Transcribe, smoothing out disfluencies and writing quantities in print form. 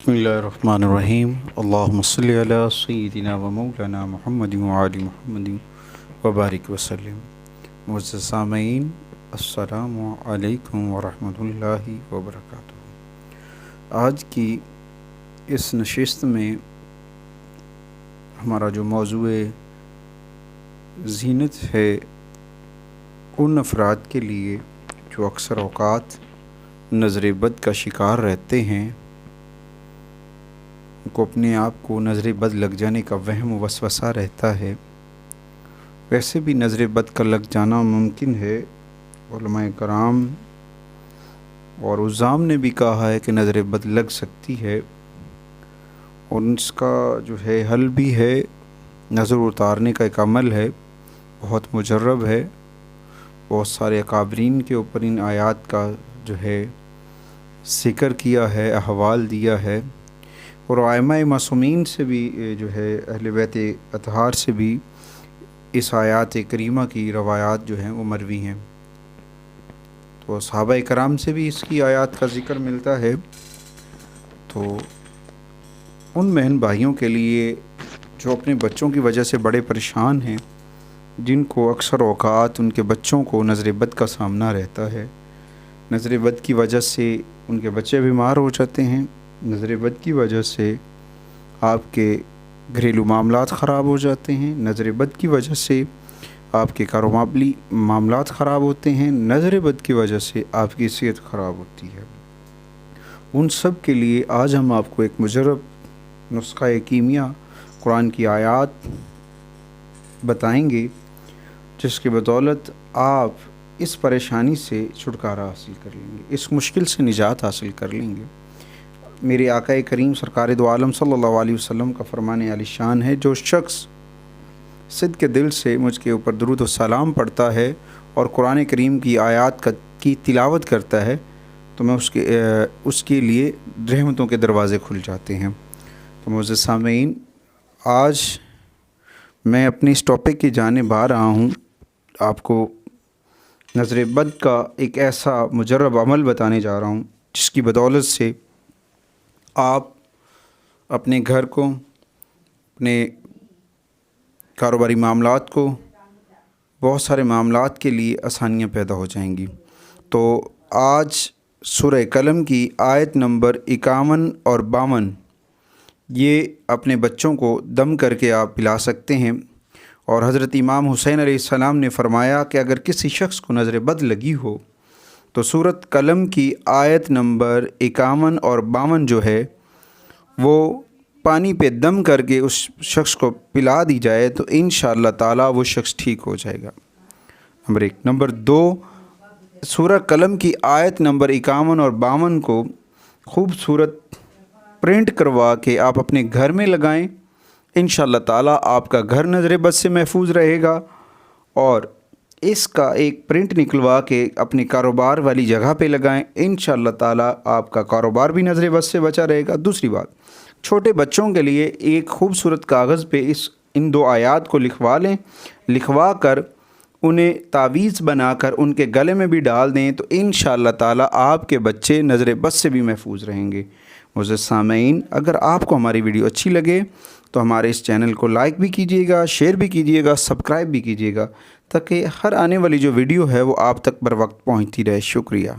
بسم اللہ الرحمن الرحیم اللہم صلی علی سیدنا و مولانا محمد و علی محمد وبارک وسلم۔ معزز سامعین، السلام علیکم ورحمۃ اللہ وبرکاتہ۔ آج کی اس نشست میں ہمارا جو موضوع زینت ہے ان افراد کے لیے جو اکثر اوقات نظر بد کا شکار رہتے ہیں، ان کو اپنے آپ کو نظر بد لگ جانے کا وہم و وسوسہ رہتا ہے۔ ویسے بھی نظر بد کا لگ جانا ممکن ہے، علماء کرام اور عزام نے بھی کہا ہے کہ نظر بد لگ سکتی ہے، اور اس کا جو ہے حل بھی ہے، نظر اتارنے کا ایک عمل ہے، بہت مجرب ہے۔ بہت سارے اکابرین کے اوپر ان آیات کا جو ہے ذکر کیا ہے، احوال دیا ہے، اور ائمہ معصومین سے بھی جو ہے اہل بیت اطہار سے بھی اس آیات کریمہ کی روایات جو ہیں وہ مروی ہیں۔ تو صحابہ کرام سے بھی اس کی آیات کا ذکر ملتا ہے۔ تو ان بہن بھائیوں کے لیے جو اپنے بچوں کی وجہ سے بڑے پریشان ہیں، جن کو اکثر اوقات ان کے بچوں کو نظر بد کا سامنا رہتا ہے، نظر بد کی وجہ سے ان کے بچے بیمار ہو جاتے ہیں، نظر بد کی وجہ سے آپ کے گھریلو معاملات خراب ہو جاتے ہیں، نظر بد کی وجہ سے آپ کے کاروباری معاملات خراب ہوتے ہیں، نظر بد کی وجہ سے آپ کی صحت خراب ہوتی ہے۔ ان سب کے لیے آج ہم آپ کو ایک مجرب نسخہ کیمیا قرآن کی آیات بتائیں گے، جس کی بدولت آپ اس پریشانی سے چھٹکارا حاصل کر لیں گے، اس مشکل سے نجات حاصل کر لیں گے۔ میرے آقا کریم سرکار دو عالم صلی اللہ علیہ وسلم کا فرمان عالی شان ہے، جو شخص صدق کے دل سے مجھ کے اوپر درود و سلام پڑھتا ہے اور قرآن کریم کی آیات کی تلاوت کرتا ہے، تو میں اس کے لیے رحمتوں کے دروازے کھل جاتے ہیں۔ تو معزز سامعین، آج میں اپنی اس ٹاپک کی جانب آ رہا ہوں، آپ کو نظر بد کا ایک ایسا مجرب عمل بتانے جا رہا ہوں جس کی بدولت سے آپ اپنے گھر کو، اپنے کاروباری معاملات کو، بہت سارے معاملات کے لیے آسانیاں پیدا ہو جائیں گی۔ تو آج سورہ قلم کی آیت نمبر 51 اور 52 یہ اپنے بچوں کو دم کر کے آپ پلا سکتے ہیں۔ اور حضرت امام حسین علیہ السلام نے فرمایا کہ اگر کسی شخص کو نظر بد لگی ہو تو سورۃ قلم کی آیت نمبر 51 اور 52 جو ہے وہ پانی پہ دم کر کے اس شخص کو پلا دی جائے تو انشاءاللہ تعالی وہ شخص ٹھیک ہو جائے گا۔ نمبر 1۔ نمبر 2، سورہ قلم کی آیت نمبر 51 اور 52 کو خوبصورت پرنٹ کروا کے آپ اپنے گھر میں لگائیں، انشاءاللہ تعالی آپ کا گھر نظر بد سے محفوظ رہے گا۔ اور اس کا ایک پرنٹ نکلوا کے اپنے کاروبار والی جگہ پہ لگائیں، انشاءاللہ تعالی آپ کا کاروبار بھی نظر بد سے بچا رہے گا۔ دوسری بات، چھوٹے بچوں کے لیے ایک خوبصورت کاغذ پہ ان دو آیات کو لکھوا لیں، لکھوا کر انہیں تعویذ بنا کر ان کے گلے میں بھی ڈال دیں، تو انشاءاللہ تعالی آپ کے بچے نظر بد سے بھی محفوظ رہیں گے۔ معزز سامعین، اگر آپ کو ہماری ویڈیو اچھی لگے تو ہمارے اس چینل کو لائک بھی کیجیے گا، شیئر بھی کیجیے گا، سبسکرائب بھی کیجیے گا، تاکہ ہر آنے والی جو ویڈیو ہے وہ آپ تک بر وقت پہنچتی رہے۔ شکریہ۔